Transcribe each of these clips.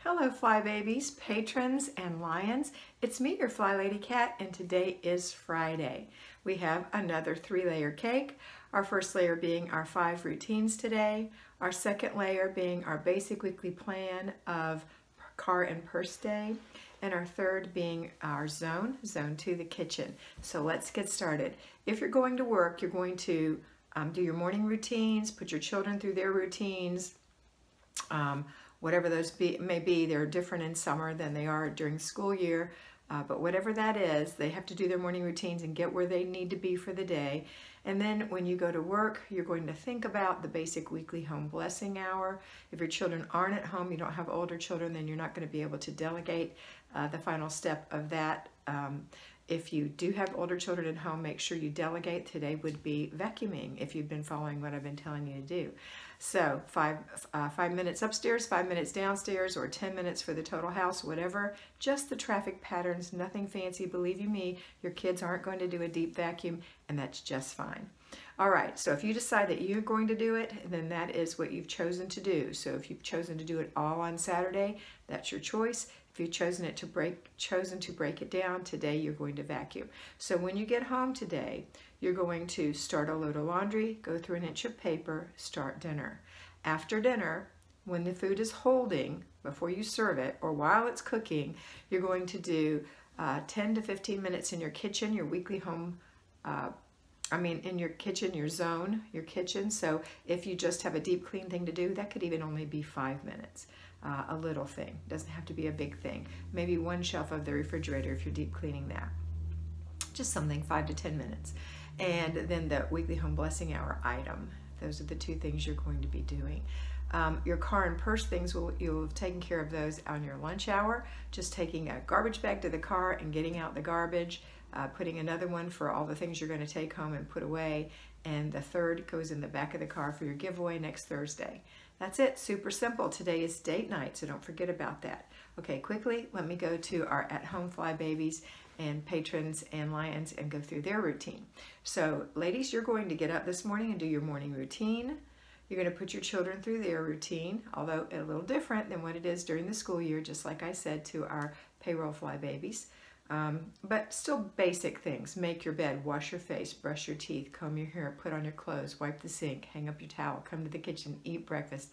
Hello fly babies, patrons, and lions. It's me, your Fly Lady Cat, and today is Friday. We have another 3-layer cake, our first layer being our 5 routines today, our second layer being our basic weekly plan of car and purse day, and our third being our zone 2, the kitchen. So let's get started. If you're going to work, you're going to do your morning routines, put your children through their routines, whatever those may be. They're different in summer than they are during the school year, but whatever that is, they have to do their morning routines and get where they need to be for the day. And then when you go to work, you're going to think about the basic weekly home blessing hour. If your children aren't at home, you don't have older children, then you're not going to be able to delegate the final step of that. If you do have older children at home, make sure you delegate. Today would be vacuuming if you've been following what I've been telling you to do. So 5 minutes upstairs, 5 minutes downstairs, or 10 minutes for the total house, whatever. Just the traffic patterns, nothing fancy. Believe you me, your kids aren't going to do a deep vacuum, and that's just fine. All right, so if you decide that you're going to do it, then that is what you've chosen to do. So if you've chosen to do it all on Saturday, that's your choice. If you've chosen to break it down, today you're going to vacuum. So when you get home today, you're going to start a load of laundry, go through an inch of paper, start dinner. After dinner, when the food is holding, before you serve it, or while it's cooking, you're going to do 10 to 15 minutes in your kitchen, your weekly home, in your kitchen, your zone, your kitchen. So if you just have a deep clean thing to do, that could even only be 5 minutes. A little thing, doesn't have to be a big thing. Maybe one shelf of the refrigerator if you're deep cleaning that. Just something 5 to 10 minutes. And then the weekly home blessing hour item. Those are the 2 things you're going to be doing. Your car and purse things, you'll have taken care of those on your lunch hour. Just taking a garbage bag to the car and getting out the garbage, putting another one for all the things you're going to take home and put away, and the third goes in the back of the car for your giveaway next Thursday. That's it, super simple. Today is date night, so don't forget about that. Okay, quickly, let me go to our at-home fly babies and patrons and lions and go through their routine. So ladies, you're going to get up this morning and do your morning routine. You're going to put your children through their routine, although a little different than what it is during the school year, just like I said to our payroll fly babies. But still basic things. Make your bed, wash your face, brush your teeth, comb your hair, put on your clothes, wipe the sink, hang up your towel, come to the kitchen, eat breakfast.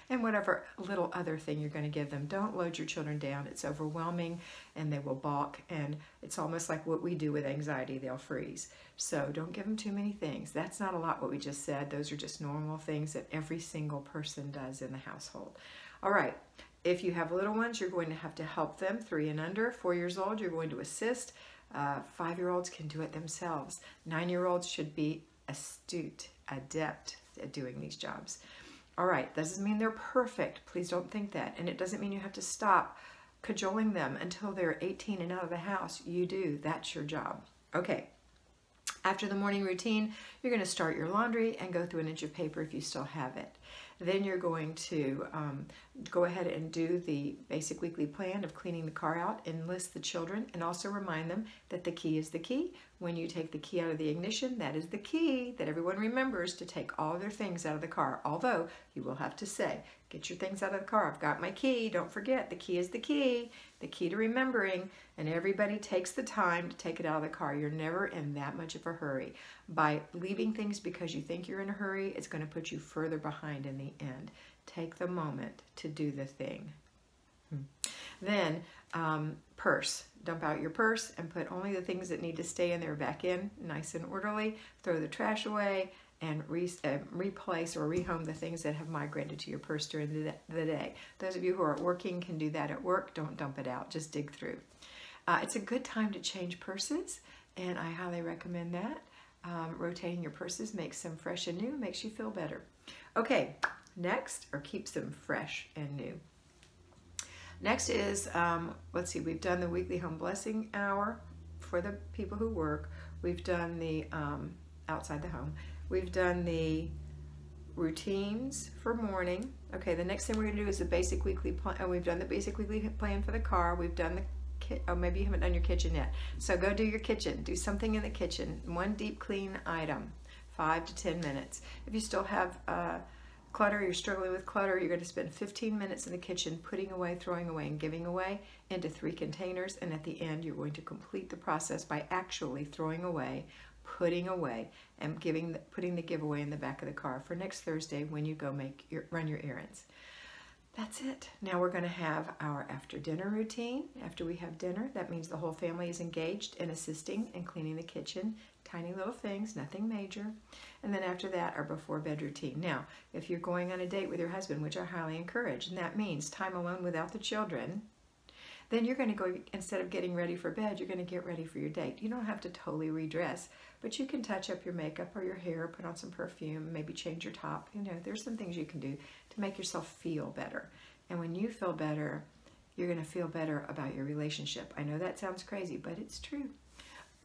And whatever little other thing you're going to give them. Don't load your children down. It's overwhelming and they will balk, and it's almost like what we do with anxiety. They'll freeze. So don't give them too many things. That's not a lot what we just said. Those are just normal things that every single person does in the household. All right. If you have little ones, you're going to have to help them, 3 and under. 4 years old, you're going to assist. 5-year-olds can do it themselves. 9-year-olds should be astute, adept at doing these jobs. All right, doesn't mean they're perfect. Please don't think that. And it doesn't mean you have to stop cajoling them until they're 18 and out of the house. You do. That's your job. Okay. After the morning routine, you're going to start your laundry and go through an inch of paper if you still have it. Then you're going to go ahead and do the basic weekly plan of cleaning the car out, enlist the children, and also remind them that the key is the key. When you take the key out of the ignition, that is the key that everyone remembers to take all their things out of the car. Although you will have to say, get your things out of the car. I've got my key. Don't forget, the key is the key to remembering. And everybody takes the time to take it out of the car. You're never in that much of a hurry. By leaving things because you think you're in a hurry, it's going to put you further behind in the end. Take the moment to do the thing. Then purse. Dump out your purse and put only the things that need to stay in there back in, nice and orderly. Throw the trash away and replace or rehome the things that have migrated to your purse during the day. Those of you who are working can do that at work. Don't dump it out. Just dig through. It's a good time to change purses, and I highly recommend that. Rotating your purses makes them fresh and new, makes you feel better. Okay, next, or keeps them fresh and new. Next is, let's see, we've done the weekly home blessing hour for the people who work. We've done the outside the home. We've done the routines for morning. Okay, the next thing we're going to do is the basic weekly plan. We've done the basic weekly plan for the car. We've done the oh, maybe you haven't done your kitchen yet. So go do your kitchen. Do something in the kitchen. One deep clean item, 5 to 10 minutes. If you still have clutter, you're struggling with clutter, you're going to spend 15 minutes in the kitchen putting away, throwing away, and giving away into 3 containers. And at the end, you're going to complete the process by actually throwing away, putting away, and putting the giveaway in the back of the car for next Thursday when you go run your errands. That's it. Now we're going to have our after dinner routine. After we have dinner, that means the whole family is engaged in assisting and cleaning the kitchen. Tiny little things, nothing major. And then after that, our before bed routine. Now, if you're going on a date with your husband, which I highly encourage, and that means time alone without the children, then you're going to go, instead of getting ready for bed, you're going to get ready for your date. You don't have to totally redress, but you can touch up your makeup or your hair, put on some perfume, maybe change your top. You know, there's some things you can do to make yourself feel better. And when you feel better, you're going to feel better about your relationship. I know that sounds crazy, but it's true.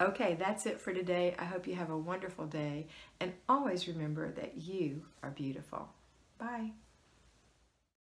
Okay, that's it for today. I hope you have a wonderful day. And always remember that you are beautiful. Bye.